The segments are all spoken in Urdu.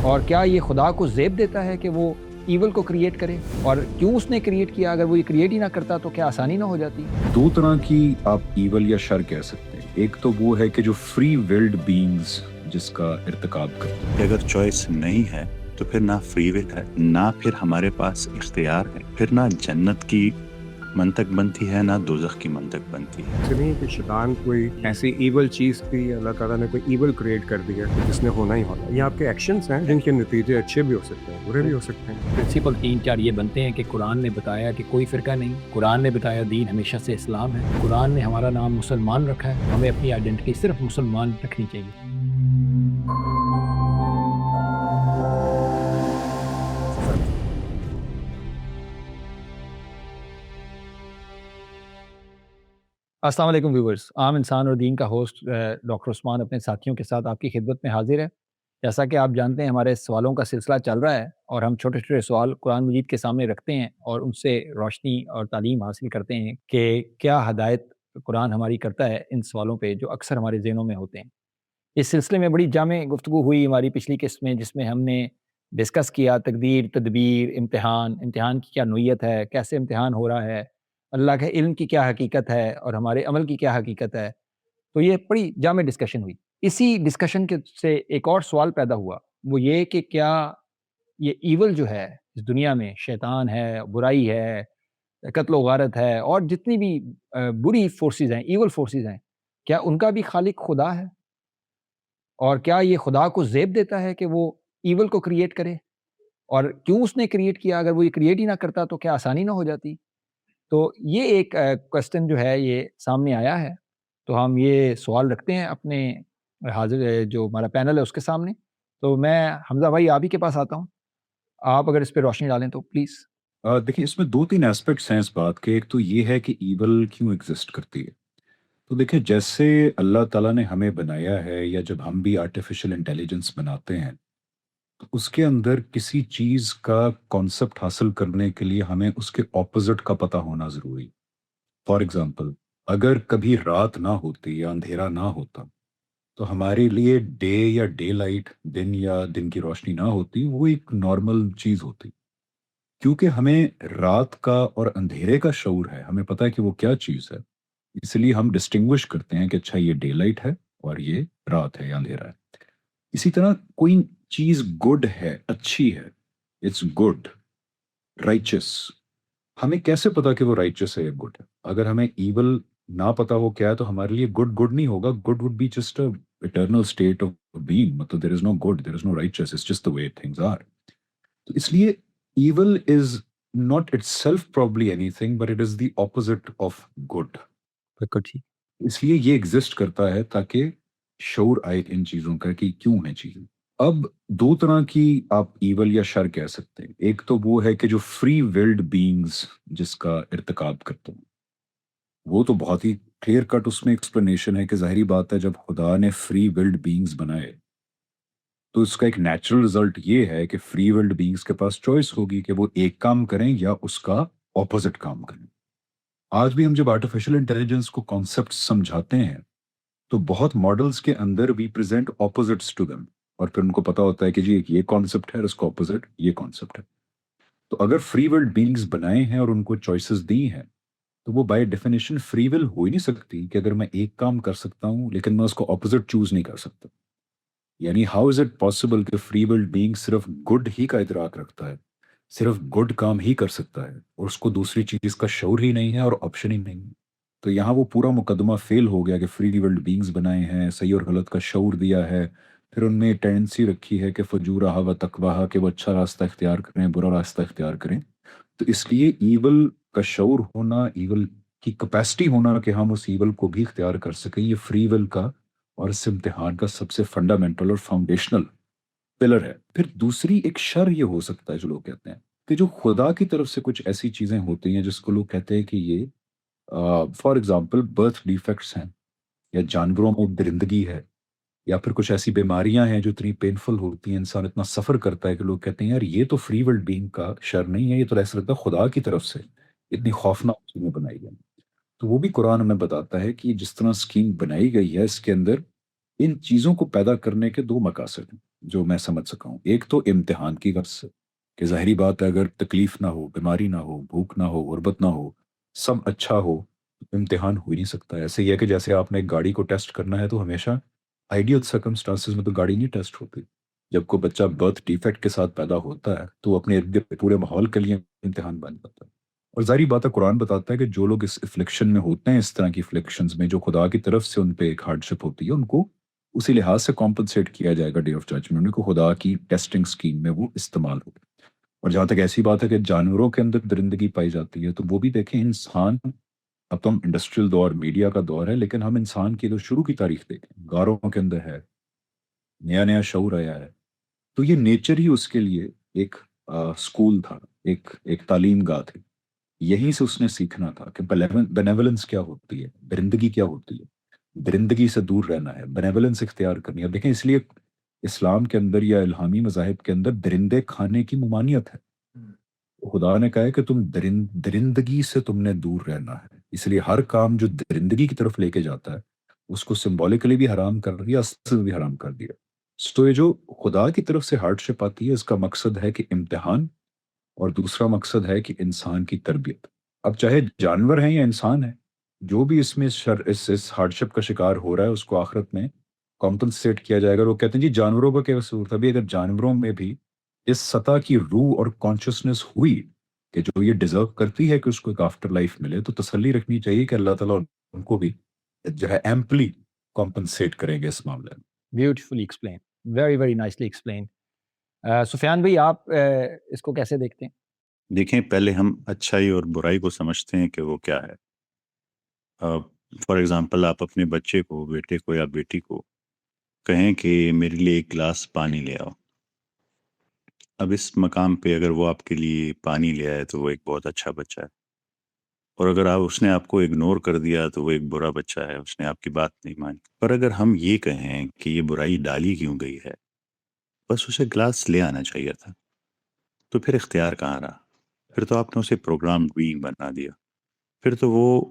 اور کیا یہ خدا کو زیب دیتا ہے کہ وہ ایول کو کریٹ کرے؟ اور کیوں اس نے کریٹ کیا؟ اگر وہ یہ کریٹ ہی نہ کرتا تو کیا آسانی نہ ہو جاتی؟ دو طرح کی آپ ایول یا شر کہہ سکتے ہیں. ایک تو وہ ہے کہ جو فری ولڈ بینگز جس کا ارتکاب کرتے ہیں. اگر چوائس نہیں ہے تو پھر نہ فری ول ہے، نہ پھر ہمارے پاس اختیار ہے، پھر نہ جنت کی منطق بنتی ہے نہ دوزخ کی منطق بنتی ہے. سے نہیں کہ شیطان کوئی ایسی ایول چیز تھی، اللہ تعالیٰ نے کوئی ایول کریٹ کر دیا جس نے ہونا ہی ہونا. یہ آپ کے ایکشنز ہیں جن کے نتیجے اچھے بھی ہو سکتے ہیں، برے بھی ہو سکتے ہیں. پرنسپل 3-4 یہ بنتے ہیں کہ قرآن نے بتایا کہ کوئی فرقہ نہیں، قرآن نے بتایا دین ہمیشہ سے اسلام ہے، قرآن نے ہمارا نام مسلمان رکھا ہے، ہمیں اپنی آئیڈینٹی صرف مسلمان رکھنی چاہیے. السلام علیکم ویورز، عام انسان اور دین کا ہوسٹ ڈاکٹر عثمان اپنے ساتھیوں کے ساتھ آپ کی خدمت میں حاضر ہے. جیسا کہ آپ جانتے ہیں ہمارے سوالوں کا سلسلہ چل رہا ہے اور ہم چھوٹے چھوٹے سوال قرآن مجید کے سامنے رکھتے ہیں اور ان سے روشنی اور تعلیم حاصل کرتے ہیں کہ کیا ہدایت قرآن ہماری کرتا ہے ان سوالوں پہ جو اکثر ہمارے ذہنوں میں ہوتے ہیں. اس سلسلے میں بڑی جامع گفتگو ہوئی ہماری پچھلی قسط میں، جس میں ہم نے ڈسکس کیا تقدیر، تدبیر، امتحان کی کیا نوعیت ہے، کیسے امتحان ہو رہا ہے، اللہ کے علم کی کیا حقیقت ہے اور ہمارے عمل کی کیا حقیقت ہے. تو یہ بڑی جامع ڈسکشن ہوئی. اسی ڈسکشن کے سے ایک اور سوال پیدا ہوا، وہ یہ کہ کیا یہ ایول جو ہے اس دنیا میں، شیطان ہے، برائی ہے، قتل و غارت ہے اور جتنی بھی بری فورسز ہیں، ایول فورسز ہیں، کیا ان کا بھی خالق خدا ہے؟ اور کیا یہ خدا کو زیب دیتا ہے کہ وہ ایول کو کریٹ کرے؟ اور کیوں اس نے کریٹ کیا؟ اگر وہ یہ کریٹ ہی نہ کرتا تو کیا آسانی نہ ہو جاتی؟ تو یہ ایک کوسچن جو ہے یہ سامنے آیا ہے، تو ہم یہ سوال رکھتے ہیں اپنے حاضر جو ہمارا پینل ہے اس کے سامنے. تو میں حمزہ بھائی آپ ہی کے پاس آتا ہوں، آپ اگر اس پہ روشنی ڈالیں تو پلیز. دیکھیں، اس میں دو تین ایسپیکٹس ہیں اس بات کے. ایک تو یہ ہے کہ ایول کیوں ایگزسٹ کرتی ہے. تو دیکھیں، جیسے اللہ تعالیٰ نے ہمیں بنایا ہے یا جب ہم بھی آرٹیفیشل انٹیلیجنس بناتے ہیں تو اس کے اندر کسی چیز کا کانسیپٹ حاصل کرنے کے لیے ہمیں اس کے اپوزٹ کا پتہ ہونا ضروری. فار ایگزامپل، اگر کبھی رات نہ ہوتی یا اندھیرا نہ ہوتا تو ہمارے لیے ڈے یا ڈے لائٹ، دن یا دن کی روشنی نہ ہوتی، وہ ایک نارمل چیز ہوتی. کیونکہ ہمیں رات کا اور اندھیرے کا شعور ہے، ہمیں پتہ ہے کہ وہ کیا چیز ہے، اس لیے ہم ڈسٹنگوش کرتے ہیں کہ اچھا یہ ڈے لائٹ ہے اور یہ رات ہے یا اندھیرا ہے. اسی طرح کوئی چیز گڈ ہے، اچھی ہے، اٹس گڈ، رائچس، ہمیں کیسے پتا کہ وہ رائچس ہے یا گڈ ہے؟ اگر ہمیں ایول نہ پتا ہو کیا ہے تو ہمارے لیے گڈ گڈ نہیں ہوگا. Good would be just a eternal state of being. مطلب there is no good, there is no righteous, it's just the way things are. تو اس لیے evil is not itself probably anything, but it is the opposite of good. بالکل ٹھیک. اس لیے یہ ایگزسٹ کرتا ہے تاکہ شعور آئے ان چیزوں کا کہ کیوں ہیں چیزیں. اب دو طرح کی آپ ایول یا شر کہہ سکتے ہیں. ایک تو وہ ہے کہ جو فری ولڈ بینگز جس کا ارتکاب کرتے ہیں، وہ تو بہت ہی کلیئر کٹ اس میں ایکسپلینیشن ہے کہ ظاہری بات ہے جب خدا نے فری ولڈ بینگز بنائے تو اس کا ایک نیچرل رزلٹ یہ ہے کہ فری ولڈ بینگز کے پاس چوائس ہوگی کہ وہ ایک کام کریں یا اس کا اپوزٹ کام کریں. آج بھی ہم جب آرٹیفیشل انٹیلیجنس کو کانسیپٹ سمجھاتے ہیں تو بہت ماڈلز کے اندر وی پریزنٹ اپوزٹس ٹو دیم، اور پھر ان کو پتا ہوتا ہے کہ جی ایک یہ کانسیپٹ ہے اور اس کا اپوزٹ یہ کانسیپٹ ہے. تو اگر فری ول بینگز بنائے ہیں اور ان کو چوائسز دی ہیں تو وہ بائی ڈیفینیشن فری ول ہو ہی نہیں سکتی کہ اگر میں ایک کام کر سکتا ہوں لیکن میں اس کو اپوزٹ چوز نہیں کر سکتا. یعنی ہاؤ از اٹ پاسبل کہ فری ول بینگ صرف گڈ ہی کا ادراک رکھتا ہے، صرف گڈ کام ہی کر سکتا ہے اور اس کو دوسری چیز کا شعور ہی نہیں ہے اور آپشن ہی نہیں ہے. تو یہاں وہ پورا مقدمہ فیل ہو گیا کہ فری ورلڈ بینگز بنائے ہیں، صحیح اور غلط کا شعور دیا ہے، پھر ان میں ٹینڈنسی رکھی ہے کہ فجورہا و تقواہا، کہ وہ اچھا راستہ اختیار کریں، برا راستہ اختیار کریں. تو اس لیے ایول کا شعور ہونا، ایول کی کیپیسٹی ہونا کہ ہم اس ایول کو بھی اختیار کر سکیں، یہ فری ول کا اور اس امتحان کا سب سے فنڈامنٹل اور فاؤنڈیشنل پلر ہے. پھر دوسری ایک شر یہ ہو سکتا ہے جو لوگ کہتے ہیں کہ جو خدا کی طرف سے کچھ ایسی چیزیں ہوتی ہیں جس کو لوگ کہتے ہیں کہ یہ فار ایگزامپل برتھ ڈیفیکٹس ہیں، یا جانوروں میں درندگی ہے، یا پھر کچھ ایسی بیماریاں ہیں جو اتنی پینفل ہوتی ہیں، انسان اتنا سفر کرتا ہے کہ لوگ کہتے ہیں یار یہ تو فری ورلڈ بینگ کا شر نہیں ہے، یہ تو ایسا لگتا ہے خدا کی طرف سے اتنی خوفناک چیزیں بنائی گئی. تو وہ بھی قرآن ہمیں بتاتا ہے کہ جس طرح اسکیم بنائی گئی ہے اس کے اندر ان چیزوں کو پیدا کرنے کے دو مقاصد ہیں جو میں سمجھ سکا ہوں. ایک تو امتحان کی غرض سے کہ ظاہری بات ہے اگر تکلیف نہ ہو، بیماری نہ ہو، بھوک نہ ہو، غربت نہ ہو، سب اچھا ہو، امتحان ہو ہی نہیں سکتا. ایسے ہی ہے کہ جیسے آپ نے ایک گاڑی کو ٹیسٹ کرنا ہے تو ہمیشہ آئیڈیل سرکمسٹانسز میں تو گاڑی نہیں ٹیسٹ ہوتی. جب کوئی بچہ برتھ ڈیفیکٹ کے ساتھ پیدا ہوتا ہے تو وہ اپنے ارد گرد پورے ماحول کے لیے امتحان بن جاتا ہے. اور ظاہری بات ہے قرآن بتاتا ہے کہ جو لوگ اس افلکشن میں ہوتے ہیں، اس طرح کی افلکشنز میں جو خدا کی طرف سے ان پہ ایک ہارڈشپ ہوتی ہے، ان کو اسی لحاظ سے کمپنسیٹ کیا جائے گا ڈے آف ججمنٹ، ان کو خدا کی ٹیسٹنگ سکیم میں وہ استعمال ہوگا. اور جہاں تک ایسی بات ہے کہ جانوروں کے اندر درندگی پائی جاتی ہے، تو وہ بھی دیکھیں انسان، اب تو ہم انڈسٹریل دور، میڈیا کا دور ہے، لیکن ہم انسان کی جو شروع کی تاریخ دیکھیں، غاروں کے اندر ہے، نیا نیا شعور آیا ہے. تو یہ نیچر ہی اس کے لیے ایک سکول تھا، ایک تعلیم گاہ تھی. یہیں سے اس نے سیکھنا تھا کہ بینیولنس کیا ہوتی ہے، درندگی کیا ہوتی ہے، درندگی سے دور رہنا ہے، بینیولنس اختیار کرنی ہے. اب دیکھیں اس لیے اسلام کے اندر یا الہامی مذاہب کے اندر درندے کھانے کی ممانعت ہے. خدا نے کہا ہے کہ تم درندگی سے تم نے دور رہنا ہے. اس لیے ہر کام جو درندگی کی طرف لے کے جاتا ہے اس کو سمبولکلی بھی حرام کر دیا، اصل میں بھی حرام کر دیا. تو یہ جو خدا کی طرف سے ہارڈشپ آتی ہے، اس کا مقصد ہے کہ امتحان، اور دوسرا مقصد ہے کہ انسان کی تربیت. اب چاہے جانور ہیں یا انسان ہیں، جو بھی اس میں اس ہارڈشپ کا شکار ہو رہا ہے اس کو آخرت میں کمپنسیٹ کیا جائے گا. وہ کہتے ہیں جی جانوروں کا کیا قصور تھا؟ بھی اگر جانوروں میں بھی اس سطح کی روح اور کانشیسنس ہوئی کہ جو یہ ڈیزرو کرتی ہے کہ اس کو ایک آفٹر لائف ملے، تو تسلی رکھنی چاہیے کہ اللہ تعالیٰ ان کو بھی جو ہے ایمپلی کمپنسیٹ کریں گے اس معاملے میں. Beautifully explain, very very nicely explain. Sufyan بھائی آپ اس کو کیسے دیکھتے ہیں؟ دیکھیں، پہلے ہم اچھائی اور برائی کو سمجھتے ہیں کہ وہ کیا ہے. فار ایگزامپل آپ اپنے بچے کو، بیٹے کو یا بیٹی کو کہیں کہ میرے لیے ایک گلاس پانی لے آؤ. اب اس مقام پہ اگر وہ آپ کے لیے پانی لے آئے تو وہ ایک بہت اچھا بچہ ہے، اور اگر اس نے آپ کو اگنور کر دیا تو وہ ایک برا بچہ ہے، اس نے آپ کی بات نہیں مانی. پر اگر ہم یہ کہیں کہ یہ برائی ڈالی کیوں گئی ہے، بس اسے گلاس لے آنا چاہیے تھا، تو پھر اختیار کہاں رہا؟ پھر تو آپ نے اسے پروگرام بینگ بنا دیا. پھر تو وہ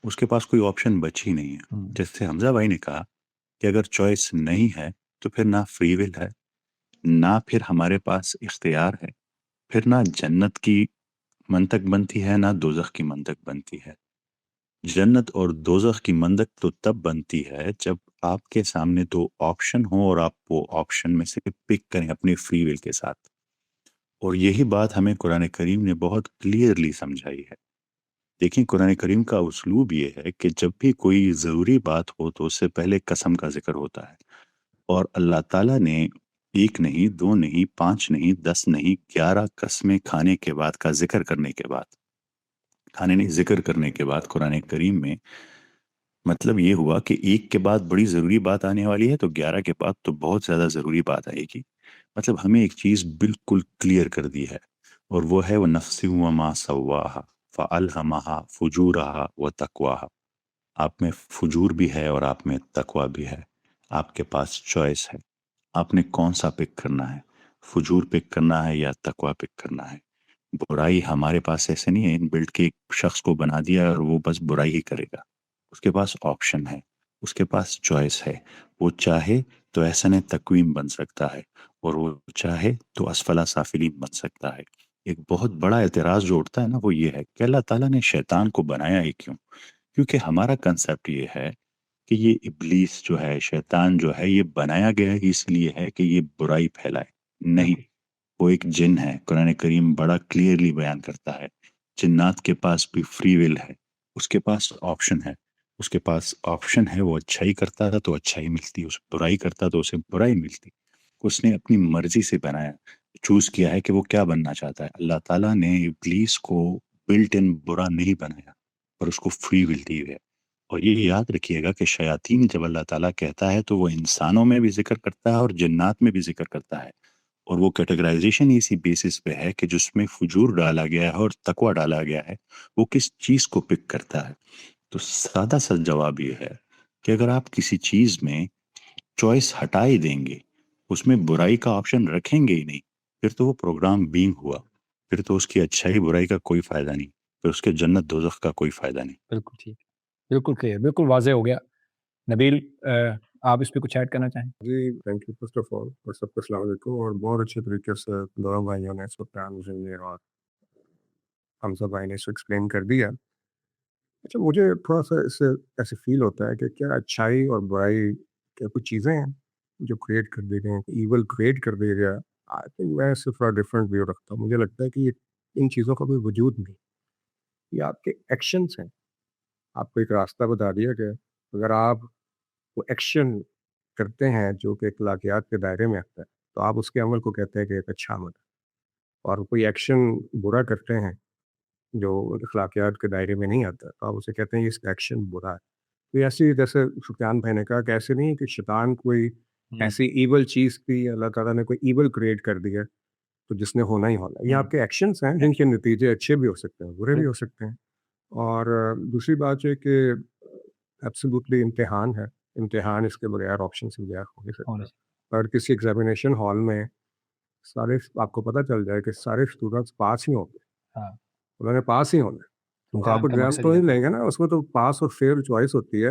اس کے پاس کوئی آپشن بچ ہی نہیں ہے. جیسے حمزہ بھائی نے کہا کہ اگر چوائس نہیں ہے تو پھر نہ فری ول ہے، نہ پھر ہمارے پاس اختیار ہے، پھر نہ جنت کی منطق بنتی ہے نہ دوزخ کی منطق بنتی ہے. جنت اور دوزخ کی منطق تو تب بنتی ہے جب آپ کے سامنے دو آپشن ہوں اور آپ وہ آپشن میں سے پک کریں اپنی فری ول کے ساتھ. اور یہی بات ہمیں قرآن کریم نے بہت کلیئرلی سمجھائی ہے. دیکھیں، قرآن کریم کا اسلوب یہ ہے کہ جب بھی کوئی ضروری بات ہو تو اس سے پہلے قسم کا ذکر ہوتا ہے. اور اللہ تعالیٰ نے ایک نہیں، دو نہیں، 5 نہیں، 10 نہیں، 11 قسمیں کھانے کے بعد کا ذکر کرنے کے بعد، کھانے نہیں ذکر کرنے کے بعد قرآن کریم میں مطلب یہ ہوا کہ ایک کے بعد بڑی ضروری بات آنے والی ہے تو 11 کے بعد تو بہت زیادہ ضروری بات آئے گی. مطلب ہمیں ایک چیز بالکل کلیئر کر دی ہے، اور وہ ہے وَنَفْسٍ وَمَا سَوَّاهَا فَأَلْهَمَهَا فُجُورَهَا وَتَقْوَاهَا. آپ میں فجور بھی ہے اور آپ میں تقوی بھی ہے. آپ کے پاس چوائس ہے، آپ نے کون سا پک کرنا ہے، فجور پک کرنا ہے یا تقوی پک کرنا ہے. برائی ہمارے پاس ایسے نہیں ہے ان بلڈ کے ایک شخص کو بنا دیا اور وہ بس برائی ہی کرے گا. اس کے پاس آپشن ہے، اس کے پاس چوائس ہے. وہ چاہے تو احسن تقویم بن سکتا ہے، اور وہ چاہے تو اسفل سافلین بن سکتا ہے. ایک بہت بڑا اعتراض جو اٹھتا ہے نا وہ یہ ہے کہ اللہ تعالیٰ نے شیطان کو بنایا ہی کیوں؟ کیونکہ ہمارا کنسیپٹ یہ ہے کہ یہ ابلیس جو ہے، شیطان جو ہے، یہ بنایا گیا ہی اس لیے ہے کہ یہ برائی پھیلائے. نہیں، وہ ایک جن ہے. قرآن کریم بڑا کلیئرلی بیان کرتا ہے جنات کے پاس بھی فری ول ہے، اس کے پاس آپشن ہے. اس کے پاس آپشن ہے، وہ اچھائی کرتا تھا تو اچھائی ملتی، اس برائی کرتا تو اسے برائی ملتی. اس نے اپنی مرضی سے بنایا، چوز کیا ہے کہ وہ کیا بننا چاہتا ہے. اللہ تعالیٰ نے ابلیس کو بلٹ ان برا نہیں بنایا، پر اس کو فری ول دی ہے. اور یہ یاد رکھیے گا کہ شیاطین جب اللہ تعالیٰ کہتا ہے تو وہ انسانوں میں بھی ذکر کرتا ہے اور جنات میں بھی ذکر کرتا ہے. اور وہ کیٹیگرائزیشن اسی بیسس پہ ہے کہ جس میں فجور ڈالا گیا ہے اور تقوی ڈالا گیا ہے، وہ کس چیز کو پک کرتا ہے. تو سادہ سا جواب یہ ہے کہ اگر آپ کسی چیز میں چوائس ہٹا ہی دیں گے، اس میں برائی کا آپشن رکھیں گے ہی نہیں، پھر تو وہ پروگرام بینگ ہوا، پھر تو اس کی اچھائی برائی کا کوئی فائدہ نہیں، پھر اس کے جنت دوزخ کا کوئی فائدہ نہیں. بالکل ٹھیک، بالکل کلیئر، بالکل واضح ہو گیا. نبیل، آپ اس پہ کچھ ایڈ کرنا چاہیں؟ جی thank you first of all, اور سب کو السلام علیکم، اور بہت اچھے طریقے سے دونوں بھائیوں نے سفیان بھائی اور حمزہ بھائی نے اس کو ایکسپلین کر دیا۔ اچھا مجھے تھوڑا سا اس سے ایسے فیل ہوتا ہے کہ کیا اچھائی اور برائی کیا کچھ چیزیں ہیں جو کریٹ کر دی گئی ہیں، ایول کریٹ کر دیا گیا؟ آئی تھنک میں اس سے تھوڑا ڈفرینٹ ویو رکھتا ہوں، مجھے لگتا ہے کہ ان چیزوں کا کوئی وجود نہیں، یہ آپ کے ایکشنس ہیں۔ آپ کو ایک راستہ بتا دیا کہ اگر آپ وہ ایکشن کرتے ہیں جو کہ اخلاقیات کے دائرے میں آتا ہے تو آپ اس کے عمل کو کہتے ہیں کہ ایک اچھا عمل ہے، اور کوئی ایکشن برا کرتے ہیں جو اخلاقیات کے دائرے میں نہیں آتا تو آپ اسے کہتے ہیں یہ اس کا ایکشن برا ہے۔ تو ایسی جیسے سفیان بھائی نے کہا کہ ایسے نہیں کہ شیطان کوئی ایسی ایول چیز تھی، اللہ تعالیٰ نے کوئی ایول کریٹ کر دیا تو جس نے ہونا ہی ہونا، یہ آپ کے ایکشنس ہیں جن کے نتیجے اچھے بھی ہو سکتے ہیں برے بھی ہو سکتے ہیں۔ اور دوسری بات یہ کہ ایبسلیوٹلی امتحان ہے، امتحان اس کے بغیر آپشن سے بغیر ہو نہیں سکتا۔ اگر کسی ایگزامینیشن ہال میں سارے آپ کو پتہ چل جائے کہ سارے اسٹوڈنٹس پاس ہی ہوں گے، ہاں انہوں نے پاس ہی ہونا ہے، تو آپ ایگزام تو نہیں لیں گے نا، اس میں تو پاس اور فیل چوائس ہوتی ہے،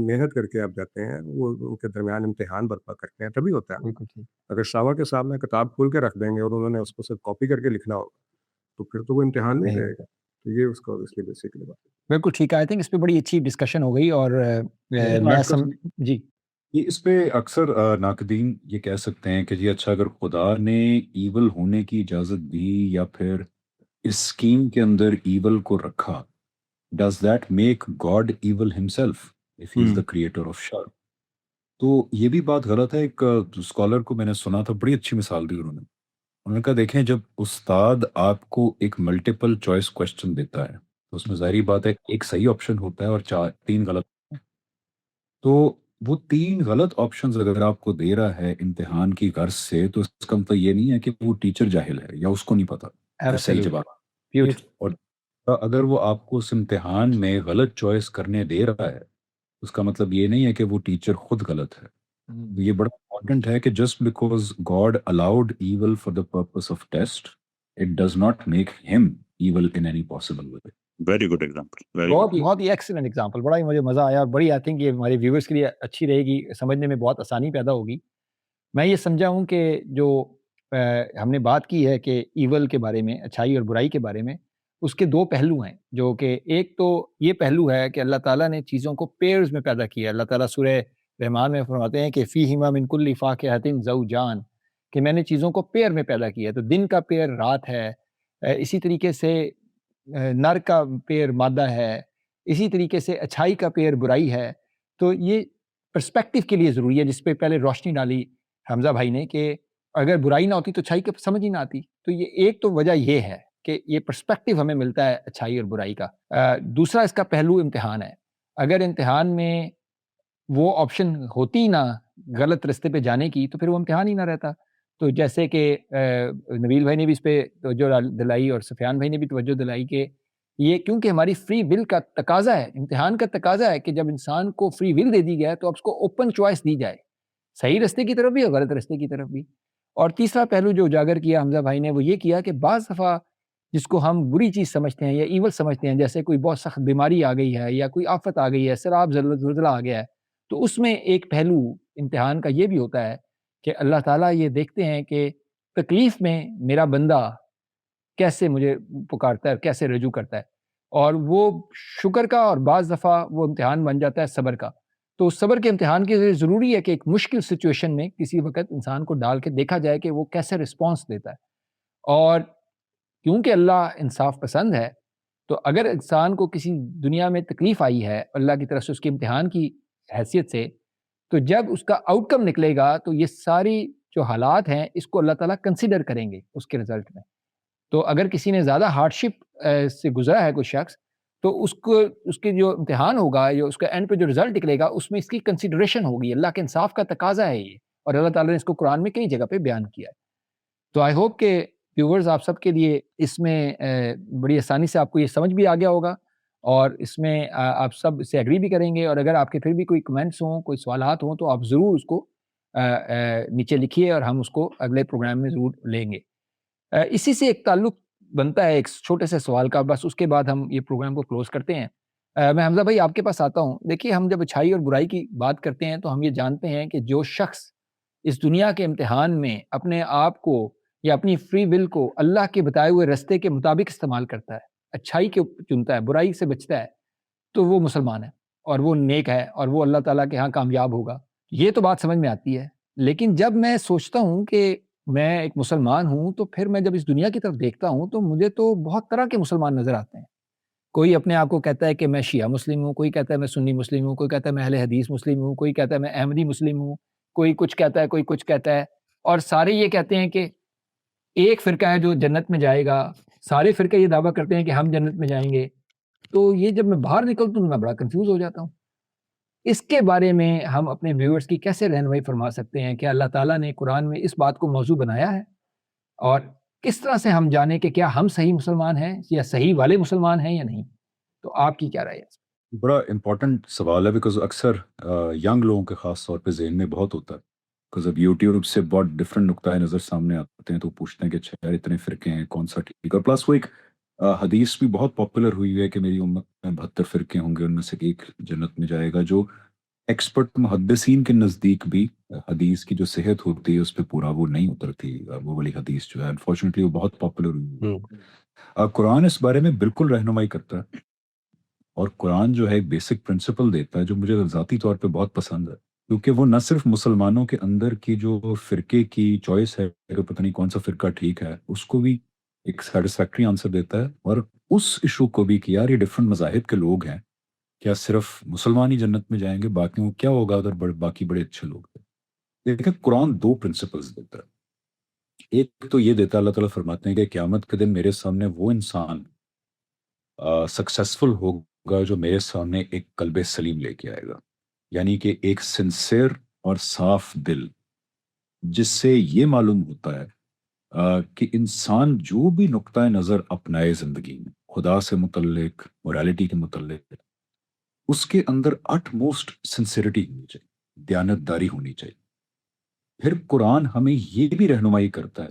محنت کر کے آپ جاتے ہیں، وہ ان کے درمیان امتحان برپا کرتے ہیں تبھی ہوتا ہے۔ بالکل ٹھیک، اگر شاور کے سامنے کتاب کھول کے رکھ دیں گے اور انہوں نے اس کو صرف کاپی کر کے لکھنا ہوگا تو پھر تو وہ امتحان نہیں رہے گا۔ تو یہ اس کو اس لیے بیسکلی بات ہے۔ بالکل ٹھیک ہے۔ آئی تھنک اس پہ بڑی اچھی ڈسکشن ہو گئی، اور جی یہ اس پہ اکثر ناقدین یہ کہہ سکتے ہیں کہ جی اچھا اگر خدا نے ایول ہونے کی اجازت دی یا پھر اس اسکیم کے اندر ایول کو رکھا، does that make god evil himself if he is the creator of شر؟ تو یہ بھی بات غلط ہے۔ ایک اسکالر کو میں نے سنا تھا، بڑی اچھی مثال دی انہوں نے کہا دیکھیں جب استاد آپ کو ایک ملٹیپل چوائس کوشچن دیتا ہے تو اس میں ظاہری بات ہے ایک صحیح آپشن ہوتا ہے اور تین غلط ہوتے ہیں۔ تو وہ تین غلط آپشنز اگر آپ کو دے رہا ہے امتحان کی غرض سے تو اس کا مطلب یہ نہیں ہے کہ وہ ٹیچر جاہل ہے یا اس کو نہیں پتا کہ صحیح جواب۔ اور اگر وہ آپ کو اس امتحان میں غلط چوائس کرنے دے رہا ہے اس کا مطلب یہ نہیں ہے کہ وہ ٹیچر خود غلط ہے۔ یہ بڑا امپورٹنٹ ہے کہ just because God allowed evil for the purpose of test it does not make ہم evil in any possible way. Very good example, بہت ہی ایکسلنٹ ایگزامپل، بڑا ہی مجھے مزہ آیا، اور بڑی آئی تھنک یہ ہمارے ویورس کے لیے اچھی رہے گی، سمجھنے میں بہت آسانی پیدا ہوگی۔ میں یہ سمجھا ہوں کہ جو ہم نے بات کی ہے کہ ایول کے بارے میں، اچھائی اور برائی کے بارے میں، اس کے دو پہلو ہیں، جو کہ ایک تو یہ پہلو ہے کہ اللہ تعالیٰ نے چیزوں کو پیئرز میں پیدا کیا۔ اللہ تعالیٰ سورہ رحمان میں فرماتے ہیں کہ فیہما من کل فاکہۃ زوجان، کہ میں نے چیزوں کو پیئر میں پیدا کیا، تو دن کا پیئر رات ہے، اسی طریقے سے نر کا پیئر مادہ ہے، اسی طریقے سے اچھائی کا پیئر برائی ہے۔ تو یہ پرسپیکٹیو کے لیے ضروری ہے، جس پہ پہلے روشنی ڈالی حمزہ بھائی نے، کہ اگر برائی نہ ہوتی تو اچھائی کا سمجھ ہی نہ آتی۔ تو یہ ایک تو وجہ یہ ہے کہ یہ پرسپیکٹیو ہمیں ملتا ہے اچھائی اور برائی کا۔ دوسرا اس کا پہلو امتحان ہے۔ اگر امتحان میں وہ آپشن ہوتی نہ غلط رستے پہ جانے کی تو پھر وہ امتحان ہی نہ رہتا۔ تو جیسے کہ نبیل بھائی نے بھی اس پہ توجہ دلائی اور سفیان بھائی نے بھی توجہ دلائی کہ یہ کیونکہ ہماری فری ول کا تقاضا ہے، امتحان کا تقاضا ہے کہ جب انسان کو فری ول دے دی گیا تو اب اس کو اوپن چوائس دی جائے، صحیح رستے کی طرف بھی اور غلط رستے کی طرف بھی۔ اور تیسرا پہلو جو اجاگر کیا حمزہ بھائی نے وہ یہ کیا کہ بعض دفعہ جس کو ہم بری چیز سمجھتے ہیں یا ایول سمجھتے ہیں، جیسے کوئی بہت سخت بیماری آ گئی ہے یا کوئی آفت آ گئی ہے، سیلاب زلزلہ آ گیا ہے، تو اس میں ایک پہلو امتحان کا یہ بھی ہوتا ہے کہ اللہ تعالیٰ یہ دیکھتے ہیں کہ تکلیف میں میرا بندہ کیسے مجھے پکارتا ہے، کیسے رجوع کرتا ہے، اور وہ شکر کا، اور بعض دفعہ وہ امتحان بن جاتا ہے صبر کا۔ تو صبر کے امتحان کے لیے ضروری ہے کہ ایک مشکل سچویشن میں کسی وقت انسان کو ڈال کے دیکھا جائے کہ وہ کیسے رسپانس دیتا ہے۔ اور کیونکہ اللہ انصاف پسند ہے تو اگر انسان کو کسی دنیا میں تکلیف آئی ہے اللہ کی طرف سے اس کے امتحان کی حیثیت سے، تو جب اس کا آؤٹ کم نکلے گا تو یہ ساری جو حالات ہیں اس کو اللہ تعالیٰ کنسیڈر کریں گے اس کے رزلٹ میں۔ تو اگر کسی نے زیادہ ہارڈشپ سے گزرا ہے کوئی شخص، تو اس کے جو امتحان ہوگا یا اس کا اینڈ پہ جو رزلٹ نکلے گا اس میں اس کی کنسیڈریشن ہوگی، اللہ کے انصاف کا تقاضا ہے یہ، اور اللہ تعالیٰ نے اس کو قرآن میں کئی جگہ پہ بیان کیا ہے۔ تو آئی ہوپ کہ ویورز آپ سب کے لیے اس میں بڑی آسانی سے آپ کو یہ سمجھ بھی آ گیا ہوگا، اور اس میں آپ سب اس سے ایگری بھی کریں گے، اور اگر آپ کے پھر بھی کوئی کمنٹس ہوں، کوئی سوالات ہوں تو آپ ضرور اس کو نیچے لکھیے اور ہم اس کو اگلے پروگرام میں ضرور لیں گے۔ اسی سے ایک تعلق بنتا ہے ایک چھوٹے سے سوال کا، بس اس کے بعد ہم یہ پروگرام کو کلوز کرتے ہیں۔ میں حمزہ بھائی آپ کے پاس آتا ہوں. دیکھیے ہم جب اچھائی اور برائی کی بات کرتے ہیں تو ہم یہ جانتے ہیں کہ جو شخص اس دنیا کے امتحان میں اپنے آپ کو یا اپنی فری ول کو اللہ کے بتائے ہوئے رستے کے مطابق استعمال کرتا ہے، اچھائی کے چنتا ہے، برائی سے بچتا ہے، تو وہ مسلمان ہے اور وہ نیک ہے اور وہ اللہ تعالیٰ کے ہاں کامیاب ہوگا. یہ تو بات سمجھ میں آتی ہے. لیکن جب میں سوچتا ہوں کہ میں ایک مسلمان ہوں تو پھر میں جب اس دنیا کی طرف دیکھتا ہوں تو مجھے تو بہت طرح کے مسلمان نظر آتے ہیں. کوئی اپنے آپ کو کہتا ہے کہ میں شیعہ مسلم ہوں، کوئی کہتا ہے میں سنی مسلم ہوں، کوئی کہتا ہے میں اہل حدیث مسلم ہوں، کوئی کہتا ہے میں احمدی مسلم ہوں، کوئی کچھ کہتا ہے، کوئی کچھ کہتا ہے، اور سارے یہ کہتے ہیں کہ ایک فرقہ ہے جو جنت میں جائے گا. سارے فرقے یہ دعویٰ کرتے ہیں کہ ہم جنت میں جائیں گے. تو یہ جب میں باہر نکلتا ہوں تو میں بڑا کنفیوز ہو جاتا ہوں. اس کے بارے میں ہم اپنے ویورز کی کیسے رہنمائی فرما سکتے ہیں کہ اللہ تعالیٰ نے قرآن میں اس بات کو موضوع بنایا ہے، اور کس طرح سے ہم جانیں کہ کیا ہم صحیح مسلمان ہیں یا صحیح والے مسلمان ہیں یا نہیں؟ تو آپ کی کیا رائے ہے؟ بڑا امپورٹنٹ سوال ہے، بیکاز اکثر ینگ لوگوں کے خاص طور پہ ذہن میں بہت ہوتا ہے. بیکاز اب یوٹیوب سے بہت ڈفرینٹ نقطۂ نظر سامنے آتے ہیں تو پوچھتے ہیں کہ اچھا یار اتنے فرقے ہیں، کون سا ٹھیک ہے. اور پلس وہ ایک حدیث بھی بہت پاپولر ہوئی ہے کہ میری امت میں 72 فرقے ہوں گے، ان میں سے ایک جنت میں جائے گا، جو ایکسپرٹ محدثین کے نزدیک بھی حدیث کی جو صحت ہوتی ہے اس پہ پورا وہ نہیں اترتی. وہ والی حدیث جو ہے انفارچونیٹلی وہ بہت پاپولر ہوئی ہے. قرآن اس بارے میں بالکل رہنمائی کرتا ہے، اور قرآن جو ہے ایک بیسک پرنسپل دیتا ہے جو مجھے ذاتی طور پہ بہت پسند ہے، کیونکہ وہ نہ صرف مسلمانوں کے اندر کی جو فرقے کی چوائس ہے کہ پتہ نہیں کون سا فرقہ ٹھیک ہے اس کو بھی ایک سیٹسفیکٹری آنسر دیتا ہے، اور اس ایشو کو بھی کہ یار یہ ڈفرینٹ مذاہب کے لوگ ہیں، کیا صرف مسلمان ہی جنت میں جائیں گے، باقیوں کو کیا ہوگا اگر باقی بڑے اچھے لوگ ہیں. دیکھیں قرآن دو پرنسپلز دیتا ہے. ایک تو یہ دیتا ہے، اللہ تعالیٰ فرماتے ہیں کہ قیامت کے دن میرے سامنے وہ انسان سکسیسفل ہوگا جو میرے سامنے ایک قلب سلیم لے کے آئے گا، یعنی کہ ایک سنسیر اور صاف دل، جس سے یہ معلوم ہوتا ہے کہ انسان جو بھی نقطۂ نظر اپنائے زندگی میں خدا سے متعلق، موریلٹی کے متعلق، اس کے اندر اٹ موسٹ سنسیریٹی ہونی چاہیے، دیانتداری ہونی چاہیے. پھر قرآن ہمیں یہ بھی رہنمائی کرتا ہے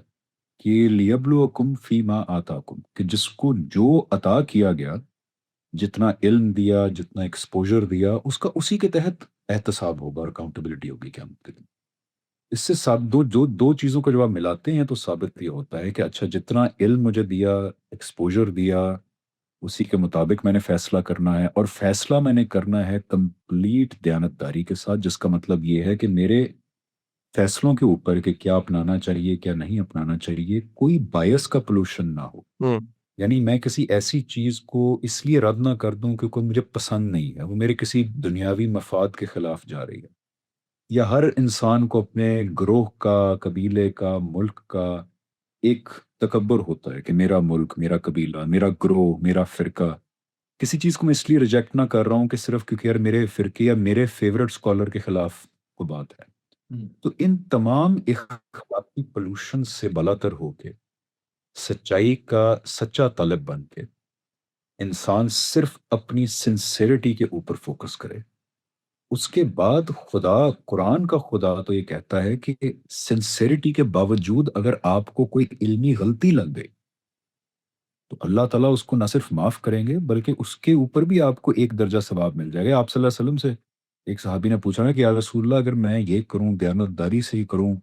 کہ لیبلوکم فیما آتاکم، کہ جس کو جو عطا کیا گیا، جتنا علم دیا، جتنا ایکسپوجر دیا، اس کا اسی کے تحت احتساب ہوگا اور اکاؤنٹیبلٹی ہوگی قیامت کے دن. اس سے دو چیزوں کو جب آپ ملاتے ہیں تو ثابت یہ ہوتا ہے کہ اچھا جتنا علم مجھے دیا، ایکسپوجر دیا، اسی کے مطابق میں نے فیصلہ کرنا ہے، اور فیصلہ میں نے کرنا ہے کمپلیٹ دیانتداری کے ساتھ، جس کا مطلب یہ ہے کہ میرے فیصلوں کے اوپر کہ کیا اپنانا چاہیے کیا نہیں اپنانا چاہیے کوئی بائس کا پولوشن نہ ہو. یعنی میں کسی ایسی چیز کو اس لیے رد نہ کر دوں کہ کوئی مجھے پسند نہیں ہے، وہ میرے کسی دنیاوی مفاد کے خلاف جا رہی ہے، یا ہر انسان کو اپنے گروہ کا، قبیلے کا، ملک کا ایک تکبر ہوتا ہے کہ میرا ملک، میرا قبیلہ، میرا گروہ، میرا فرقہ. کسی چیز کو میں اس لیے ریجیکٹ نہ کر رہا ہوں کہ صرف کیونکہ یار میرے فرقے یا میرے فیورٹ اسکالر کے خلاف کو بات ہے. تو ان تمام اخلاقی پولوشن سے بالاتر ہو کے سچائی کا سچا طالب بن کے انسان صرف اپنی سنسیریٹی کے اوپر فوکس کرے. اس کے بعد خدا، قرآن کا خدا تو یہ کہتا ہے کہ سنسیریٹی کے باوجود اگر آپ کو کوئی علمی غلطی لگ گئی تو اللہ تعالیٰ اس کو نہ صرف معاف کریں گے بلکہ اس کے اوپر بھی آپ کو ایک درجہ ثواب مل جائے گا. آپ صلی اللہ علیہ وسلم سے ایک صحابی نے پوچھا نا کہ یا رسول اللہ اگر میں یہ کروں، دیانتداری سے ہی کروں،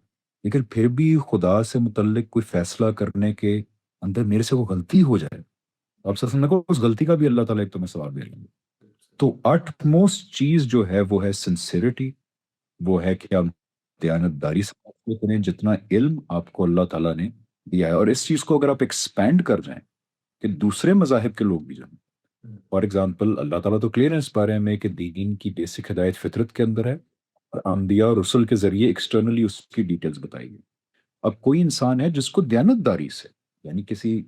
لیکن پھر بھی خدا سے متعلق کوئی فیصلہ کرنے کے اندر میرے سے وہ غلطی ہو جائے، آپ صلی اللہ علیہ وسلم کو اس غلطی کا بھی اللہ تعالیٰ ایک تمہیں ثواب دے لیں گے. تو اٹ موسٹ چیز جو ہے وہ ہے سنسیریٹی، وہ ہے کہ آپ دیانتداری سے بات کریں جتنا علم آپ کو اللہ تعالیٰ نے دیا ہے. اور اس چیز کو اگر آپ ایکسپینڈ کر جائیں کہ دوسرے مذاہب کے لوگ بھی جانیں، فار ایگزامپل اللہ تعالیٰ تو کلیئر ہے اس بارے میں کہ دین کی بیسک ہدایت فطرت کے اندر ہے، اور انبیاء اور رسل کے ذریعے ایکسٹرنلی اس کی ڈیٹیلز بتائی گئی. اب کوئی انسان ہے جس کو دیانتداری سے، یعنی کسی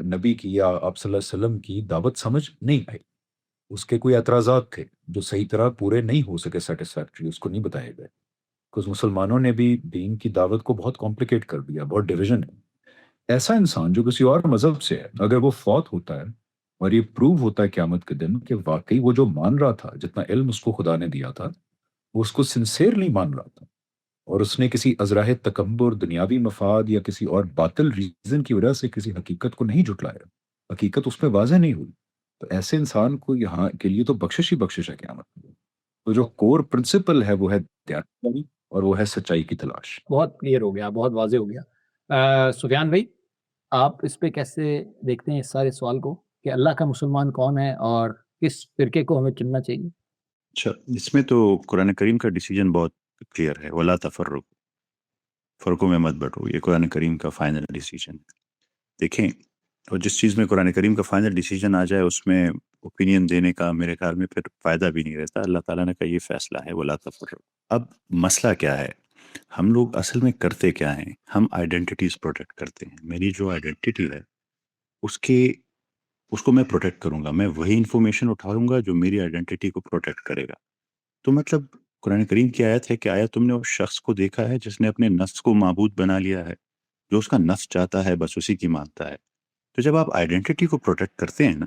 نبی کی یا آپ صلی اللہ علیہ وسلم کی دعوت سمجھ نہیں آئی، اس کے کوئی اعتراضات تھے جو صحیح طرح پورے نہیں ہو سکے سیٹسفیکٹری، اس کو نہیں بتائے گئے، کیونکہ مسلمانوں نے بھی دین کی دعوت کو بہت کمپلیکیٹ کر دیا، بہت ڈویژن ہے. ایسا انسان جو کسی اور مذہب سے ہے، اگر وہ فوت ہوتا ہے اور یہ پروو ہوتا ہے قیامت کے دن کہ واقعی وہ جو مان رہا تھا، جتنا علم اس کو خدا نے دیا تھا، وہ اس کو سنسیئرلی مان رہا تھا، اور اس نے کسی ازراہ تکبر، دنیاوی مفاد یا کسی اور باطل ریزن کی وجہ سے کسی حقیقت کو نہیں جھٹلایا، حقیقت اس پہ واضح نہیں ہوئی، تو ایسے انسان کو یہاں کے لیے تو بخشش ہی بخشش ہے قیامت میں۔ تو جو کور پرنسپل ہے وہ ہے دیانت اور وہ ہے سچائی کی تلاش۔ بہت کلیئر ہو گیا، بہت واضح ہو گیا۔ سفیان بھائی، آپ اس پہ کیسے دیکھتے ہیں اس سارے سوال کو کہ اللہ کا مسلمان کون ہے اور کس فرقے کو ہمیں چننا چاہیے؟ اچھا، اس میں تو قرآن کریم کا ڈیسیجن بہت کلیئر ہے، ولا تفرق، فرقوں میں مت بٹو، یہ قرآن کریم کا فائنل ڈیسیجن ہے۔ دیکھیں، اور جس چیز میں قرآن کریم کا فائنل ڈیسیجن آ جائے اس میں اوپینین دینے کا میرے خیال میں پھر فائدہ بھی نہیں رہتا۔ اللہ تعالیٰ نے کہا یہ فیصلہ ہے، ولا تفرق۔ اب مسئلہ کیا ہے، ہم لوگ اصل میں کرتے کیا ہیں، ہم آئیڈینٹیٹیز پروٹیکٹ کرتے ہیں۔ میری جو آئیڈینٹی ہے اس کو میں پروٹیکٹ کروں گا، میں وہی انفارمیشن اٹھاؤں گا جو میری آئیڈینٹی کو پروٹیکٹ کرے گا۔ تو مطلب قرآن کریم کی آیت ہے کہ آیا تم نے اس شخص کو دیکھا ہے جس نے اپنے نفس کو معبود بنا لیا ہے، جو اس کا نفس چاہتا ہے بس اسی کی مانتا ہے۔ تو جب آپ آئیڈینٹی کو پروٹیکٹ کرتے ہیں نا،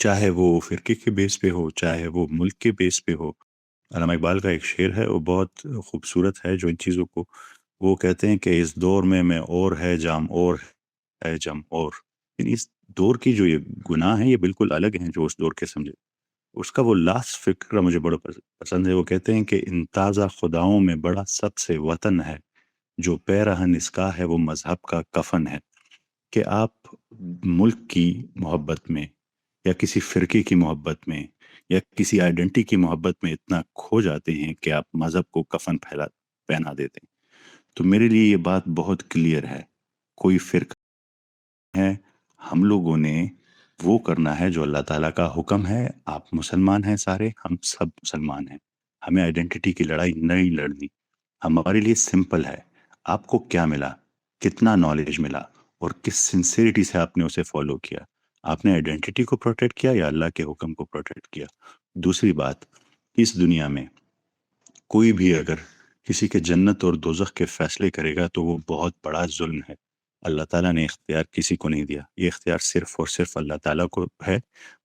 چاہے وہ فرقے کے بیس پہ ہو، چاہے وہ ملک کے بیس پہ ہو، علامہ اقبال کا ایک شعر ہے وہ بہت خوبصورت ہے جو ان چیزوں کو، وہ کہتے ہیں کہ اس دور میں اور ہے جام اور ہے جم اور، یعنی اس دور کی جو یہ گناہ ہیں یہ بالکل الگ ہیں جو اس دور کے سمجھے۔ اس کا وہ لاسٹ فکر مجھے بڑا پسند ہے، وہ کہتے ہیں کہ ان تازہ خداؤں میں بڑا سب سے وطن ہے، جو پیرہن اس کا ہے وہ مذہب کا کفن ہے۔ کہ آپ ملک کی محبت میں یا کسی فرقے کی محبت میں یا کسی آئیڈینٹی کی محبت میں اتنا کھو جاتے ہیں کہ آپ مذہب کو کفن پہنا دیتے ہیں۔ تو میرے لیے یہ بات بہت کلیئر ہے، کوئی فرقہ ہے، ہم لوگوں نے وہ کرنا ہے جو اللہ تعالیٰ کا حکم ہے۔ آپ مسلمان ہیں سارے، ہم سب مسلمان ہیں، ہمیں آئیڈینٹی کی لڑائی نہیں لڑنی۔ ہمارے لیے سمپل ہے، آپ کو کیا ملا، کتنا نالج ملا اور کس سنسیریٹی سے آپ نے اسے فالو کیا۔ آپ نے آئیڈینٹی کو پروٹیکٹ کیا یا اللہ کے حکم کو پروٹیکٹ کیا۔ دوسری بات، اس دنیا میں کوئی بھی اگر کسی کے جنت اور دوزخ کے فیصلے کرے گا تو وہ بہت بڑا ظلم ہے۔ اللہ تعالیٰ نے اختیار کسی کو نہیں دیا، یہ اختیار صرف اور صرف اللہ تعالیٰ کو ہے۔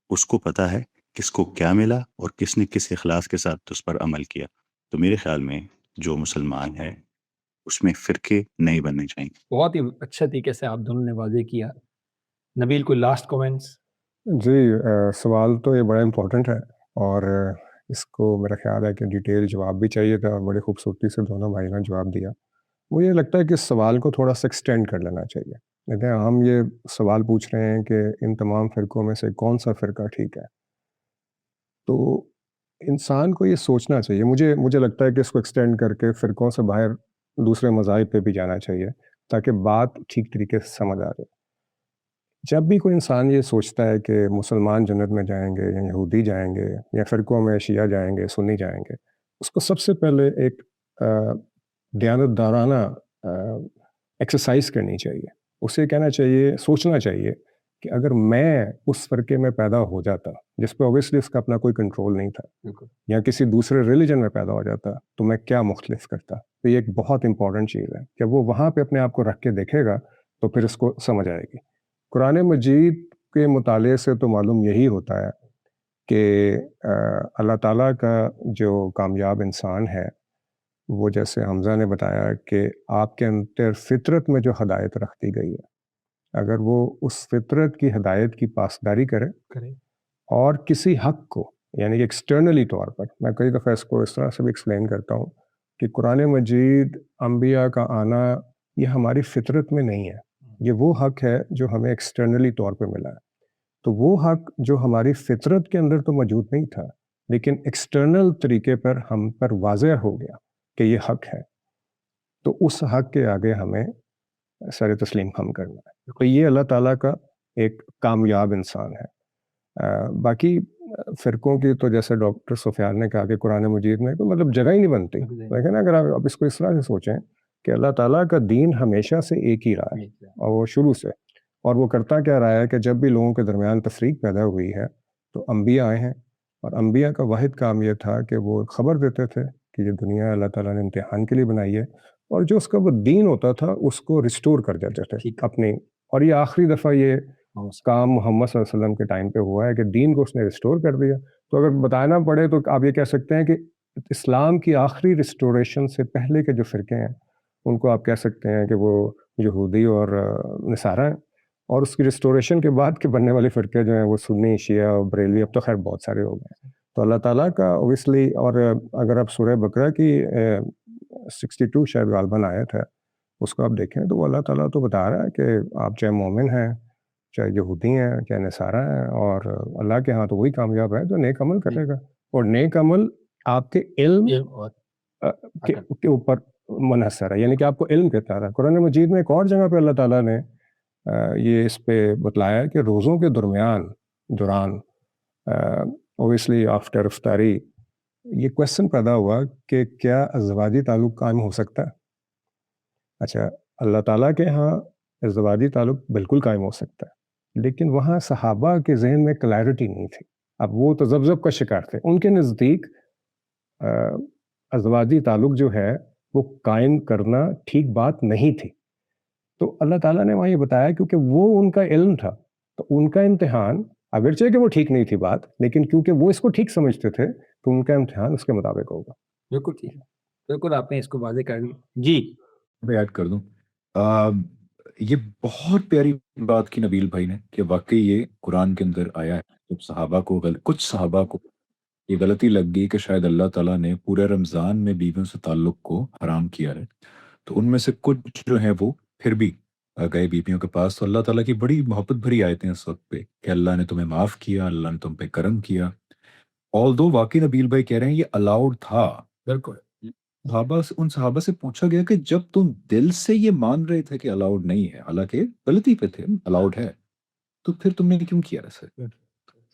اس کو پتہ ہے کس کو کیا ملا اور کس نے کس اخلاص کے ساتھ اس پر عمل کیا۔ تو میرے خیال میں جو مسلمان ہے اس میں فرقے نہیں بننے چاہیے۔ بہت ہی اچھے طریقے سے آپ دونوں نے واضح کیا۔ نبیل، کوئی لاسٹ کومنٹس؟ جی، سوال تو یہ بڑا امپورٹنٹ ہے اور اس کو میرا خیال ہے کہ ڈیٹیل جواب بھی چاہیے تھا اور بڑی خوبصورتی سے دونوں بھائی نے جواب دیا۔ مجھے لگتا ہے کہ اس سوال کو تھوڑا سا ایکسٹینڈ کر لینا چاہیے۔ دیکھیں، ہم یہ سوال پوچھ رہے ہیں کہ ان تمام فرقوں میں سے کون سا فرقہ ٹھیک ہے، تو انسان کو یہ سوچنا چاہیے۔ مجھے لگتا ہے کہ اس کو ایکسٹینڈ کر کے فرقوں سے باہر دوسرے مذاہب پہ بھی جانا چاہیے تاکہ بات ٹھیک طریقے سے سمجھ آ جائے۔ جب بھی کوئی انسان یہ سوچتا ہے کہ مسلمان جنت میں جائیں گے یا یہودی جائیں گے یا فرقوں میں شیعہ جائیں گے، سنی جائیں گے، اس کو سب سے پہلے ایک دیانت دارانہ ایکسرسائز کرنی چاہیے۔ اسے کہنا چاہیے، سوچنا چاہیے کہ اگر میں اس فرقے میں پیدا ہو جاتا جس پہ اوبیسلی اس کا اپنا کوئی کنٹرول نہیں تھا، یا کسی دوسرے ریلیجن میں پیدا ہو جاتا تو میں کیا مختلف کرتا۔ تو یہ ایک بہت امپورٹنٹ چیز ہے، جب وہ وہاں پہ اپنے آپ کو رکھ کے دیکھے گا تو پھر اس کو سمجھ آئے گی۔ قرآن مجید کے مطالعے سے تو معلوم یہی ہوتا ہے کہ اللہ تعالیٰ کا جو کامیاب انسان ہے، وہ جیسے حمزہ نے بتایا کہ آپ کے اندر فطرت میں جو ہدایت رکھ دی گئی ہے، اگر وہ اس فطرت کی ہدایت کی پاسداری کرے اور کسی حق کو، یعنی کہ ایکسٹرنلی طور پر، میں کئی دفعہ اس کو اس طرح سے بھی ایکسپلین کرتا ہوں کہ قرآن مجید انبیاء کا آنا یہ ہماری فطرت میں نہیں ہے، یہ وہ حق ہے جو ہمیں ایکسٹرنلی طور پہ ملا ہے۔ تو وہ حق جو ہماری فطرت کے اندر تو موجود نہیں تھا لیکن ایکسٹرنل طریقے پر ہم پر واضح ہو گیا کہ یہ حق ہے، تو اس حق کے آگے ہمیں سر تسلیم خم کرنا ہے۔ تو یہ اللہ تعالیٰ کا ایک کامیاب انسان ہے۔ باقی فرقوں کی تو جیسے ڈاکٹر سفیان نے کہا کہ قرآن مجید میں تو مطلب جگہ ہی نہیں بنتی، لیکن اگر آپ اس کو اس طرح سے سوچیں کہ اللہ تعالیٰ کا دین ہمیشہ سے ایک ہی رہا ہے اور وہ شروع سے، اور وہ کرتا کیا رہا ہے کہ جب بھی لوگوں کے درمیان تفریق پیدا ہوئی ہے تو انبیاء آئے ہیں، اور انبیاء کا واحد کام یہ تھا کہ وہ خبر دیتے تھے کہ یہ دنیا اللہ تعالیٰ نے امتحان کے لیے بنائی ہے، اور جو اس کا وہ دین ہوتا تھا اس کو ریسٹور کر دیتے تھے اپنی۔ اور یہ آخری دفعہ یہ کام محمد صلی اللہ علیہ وسلم کے ٹائم پہ ہوا ہے کہ دین کو اس نے ریسٹور کر دیا۔ تو اگر بتانا پڑے تو آپ یہ کہہ سکتے ہیں کہ اسلام کی آخری ریسٹوریشن سے پہلے کے جو فرقے ہیں ان کو آپ کہہ سکتے ہیں کہ وہ یہودی اور نصارہ ہیں، اور اس کی ریسٹوریشن کے بعد کے بننے والے فرقے جو ہیں وہ سنی، شیعہ اور بریلوی، اب تو خیر بہت سارے ہو گئے ہیں. تو اللہ تعالیٰ کا اوبیسلی، اور اگر آپ سورہ بقرہ کی 62 شاید غالباً آیت ہے اس کو آپ دیکھیں تو وہ اللہ تعالیٰ تو بتا رہا ہے کہ آپ چاہے مومن ہیں، چاہے یہودی ہیں، چاہے نصارہ ہیں، اور اللہ کے ہاں تو وہی کامیاب ہے جو نیک عمل کرے گا. اور نیک عمل آپ کے علم کے اوپر منحصر ہے، یعنی کہ آپ کو علم کہتا ہے. قرآن مجید میں ایک اور جگہ پہ اللہ تعالیٰ نے یہ اس پہ بتلایا کہ روزوں کے دوران اوبیسلی آفٹر افطاری یہ کویسچن پیدا ہوا کہ کیا ازدواجی تعلق قائم ہو سکتا ہے؟ اچھا، اللہ تعالیٰ کے ہاں ازدواجی تعلق بالکل قائم ہو سکتا ہے، لیکن وہاں صحابہ کے ذہن میں کلیئرٹی نہیں تھی. اب وہ تذبذب کا شکار تھے. ان کے نزدیک ازدواجی تعلق جو ہے وہ قائم کرنا ٹھیک بات نہیں تھی. تو اللہ تعالیٰ نے وہاں یہ بتایا کیونکہ وہ ان کا علم تھا، تو ان کا امتحان اگرچہ کہ وہ ٹھیک نہیں تھی بات، لیکن کیونکہ وہ اس کو ٹھیک سمجھتے تھے تو ان کا امتحان اس کے مطابق ہوگا. بالکل ٹھیک ہے، بالکل آپ نے اس کو واضح کر دیا. جی میں ایڈ کر دوں، یہ بہت پیاری بات کی نبیل بھائی نے کہ واقعی یہ قرآن کے اندر آیا ہے. جب صحابہ کو کچھ صحابہ کو یہ غلطی لگ گئی کہ شاید اللہ تعالیٰ نے پورے رمضان میں بیویوں سے تعلق کو حرام کیا ہے، تو ان میں سے کچھ جو ہیں وہ پھر بھی گئے بیویوں کے پاس. تو اللہ تعالیٰ کی بڑی محبت بھری آیتیں اس وقت پہ کہ اللہ نے تمہیں معاف کیا، اللہ نے تم پہ کرم کیا. آلدو واقعی نبیل بھائی کہہ رہے ہیں یہ الاؤڈ تھا. بالکل. ان صحابہ سے پوچھا گیا کہ جب تم دل سے یہ مان رہے تھے کہ الاؤڈ نہیں ہے، حالانکہ غلطی پہ تھے، الاؤڈ ہے، تو پھر تم نے کیوں کیا ایسے؟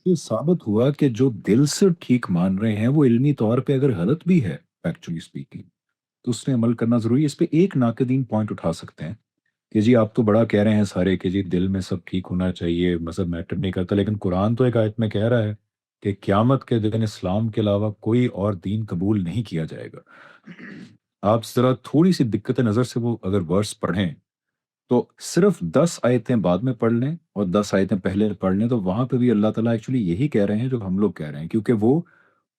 یہ ثابت ہوا کہ جو دل سے ٹھیک مان رہے ہیں وہ علمی طور پہ اگر غلط بھی ہے فیکچولی اسپیکنگ تو اس میں عمل کرنا ضروری ہے. اس پہ ایک ناقدین پوائنٹ اٹھا سکتے ہیں کہ جی آپ تو بڑا کہہ رہے ہیں سارے کہ جی دل میں سب ٹھیک ہونا چاہیے، مذہب میٹر نہیں کرتا، لیکن قرآن تو ایک آیت میں کہہ رہا ہے کہ قیامت کے دن اسلام کے علاوہ کوئی اور دین قبول نہیں کیا جائے گا. آپ ذرا تھوڑی سی دقت نظر سے وہ اگر ورس پڑھیں تو صرف 10 آیتیں بعد میں پڑھ لیں اور 10 آیتیں پہلے پڑھ لیں تو وہاں پہ بھی اللہ تعالیٰ ایکچولی یہی کہہ رہے ہیں جو ہم لوگ کہہ رہے ہیں، کیونکہ وہ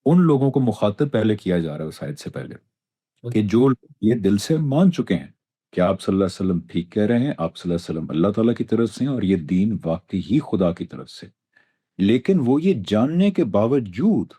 ان لوگوں کو مخاطب پہلے کیا جا رہا ہے اس آیت سے پہلے کہ جو یہ دل سے مان چکے ہیں کہ آپ صلی اللہ علیہ وسلم ٹھیک کہہ رہے ہیں، آپ صلی اللہ علیہ وسلم اللہ تعالیٰ کی طرف سے ہیں اور یہ دین واقعی ہی خدا کی طرف سے، لیکن وہ یہ جاننے کے باوجود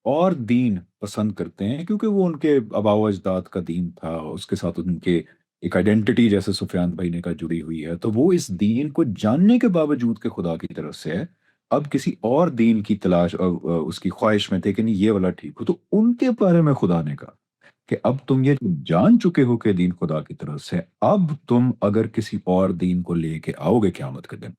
اور دین پسند کرتے ہیں کیونکہ وہ ان کے آباء و اجداد کا دین تھا، اس کے ساتھ ان کے ایک آئیڈینٹی جیسے سفیان بھائی نے کہا جڑی ہوئی ہے، تو وہ اس دین کو جاننے کے باوجود کہ خدا کی طرف سے ہے اب کسی اور دین کی تلاش اور اس کی خواہش میں تھے کہ نہیں یہ والا ٹھیک ہو. تو ان کے بارے میں خدا نے کہا کہ اب تم یہ جان چکے ہو کہ دین خدا کی طرف سے، اب تم اگر کسی اور دین کو لے کے آؤ گے قیامت کے دن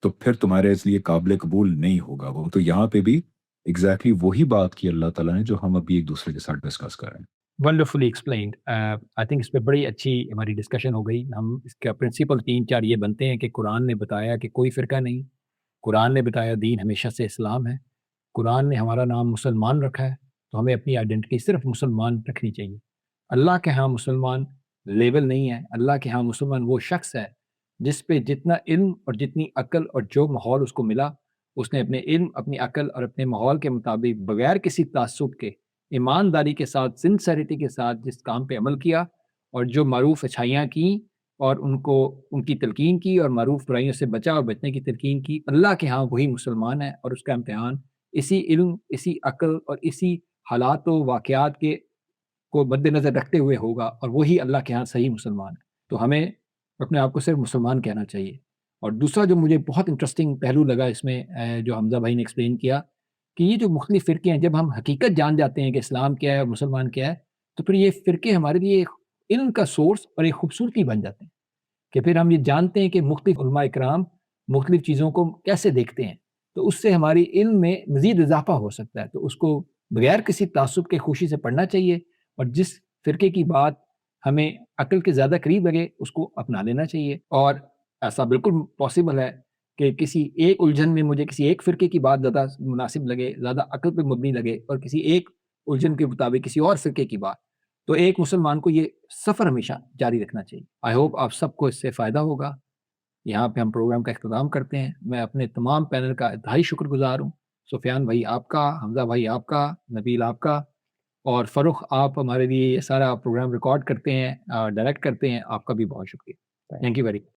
تو پھر تمہارے اس لیے قابل قبول نہیں ہوگا وہ. تو یہاں پہ بھی ایگزیکٹلی وہی بات کی اللہ تعالیٰ نے جو ہم ابھی ایک دوسرے کے ساتھ ڈسکس کر رہے ہیں. Wonderfully explained. آئی تھنک اس پہ بڑی اچھی ہماری ڈسکشن ہو گئی. ہم اس کا پرنسپل 3-4 یہ بنتے ہیں کہ قرآن نے بتایا کہ کوئی فرقہ نہیں، قرآن نے بتایا دین ہمیشہ سے اسلام ہے، قرآن نے ہمارا نام مسلمان رکھا ہے تو ہمیں اپنی آئیڈینٹی صرف مسلمان رکھنی چاہیے. اللہ کے ہاں مسلمان لیبل نہیں ہے، اللہ کے ہاں مسلمان وہ شخص ہے جس پہ جتنا علم اور جتنی عقل اور جو ماحول اس کو ملا اس نے اپنے علم، اپنی عقل اور اپنے ماحول کے مطابق بغیر کسی تعصب کے ایمانداری کے ساتھ سنسیریٹی کے ساتھ جس کام پہ عمل کیا اور جو معروف اچھائیاں کیں اور ان کی تلقین کی اور معروف برائیوں سے بچا اور بچنے کی تلقین کی، اللہ کے ہاں وہی مسلمان ہے. اور اس کا امتحان اسی علم، اسی عقل اور اسی حالات و واقعات کے کو مد نظر رکھتے ہوئے ہوگا، اور وہی اللہ کے ہاں صحیح مسلمان ہے. تو ہمیں اپنے آپ کو صرف مسلمان کہنا چاہیے. اور دوسرا جو مجھے بہت انٹرسٹنگ پہلو لگا اس میں جو حمزہ بھائی نے ایکسپلین کیا کہ یہ جو مختلف فرقے ہیں، جب ہم حقیقت جان جاتے ہیں کہ اسلام کیا ہے اور مسلمان کیا ہے تو پھر یہ فرقے ہمارے لیے ایک علم کا سورس اور ایک خوبصورتی بن جاتے ہیں کہ پھر ہم یہ جانتے ہیں کہ مختلف علماء اکرام مختلف چیزوں کو کیسے دیکھتے ہیں، تو اس سے ہماری علم میں مزید اضافہ ہو سکتا ہے. تو اس کو بغیر کسی تعصب کے خوشی سے پڑھنا چاہیے اور جس فرقے کی بات ہمیں عقل کے زیادہ قریب لگے اس کو اپنا لینا چاہیے. اور ایسا بالکل پاسبل ہے کہ کسی ایک الجھن میں مجھے کسی ایک فرقے کی بات زیادہ مناسب لگے، زیادہ عقل پہ مبنی لگے، اور کسی ایک الجھن کے مطابق کسی اور فرقے کی بات. تو ایک مسلمان کو یہ سفر ہمیشہ جاری رکھنا چاہیے. آئی ہوپ آپ سب کو اس سے فائدہ ہوگا. یہاں پہ ہم پروگرام کا اختتام کرتے ہیں. میں اپنے تمام پینل کا انتہائی شکر گزار ہوں. سفیان بھائی آپ کا، حمزہ بھائی آپ کا، نبیل آپ کا، اور فروخ آپ ہمارے لیے یہ سارا پروگرام ریکارڈ کرتے ہیں، ڈائریکٹ کرتے ہیں. آپ کا بھی بہت شکریہ. Thank you very much.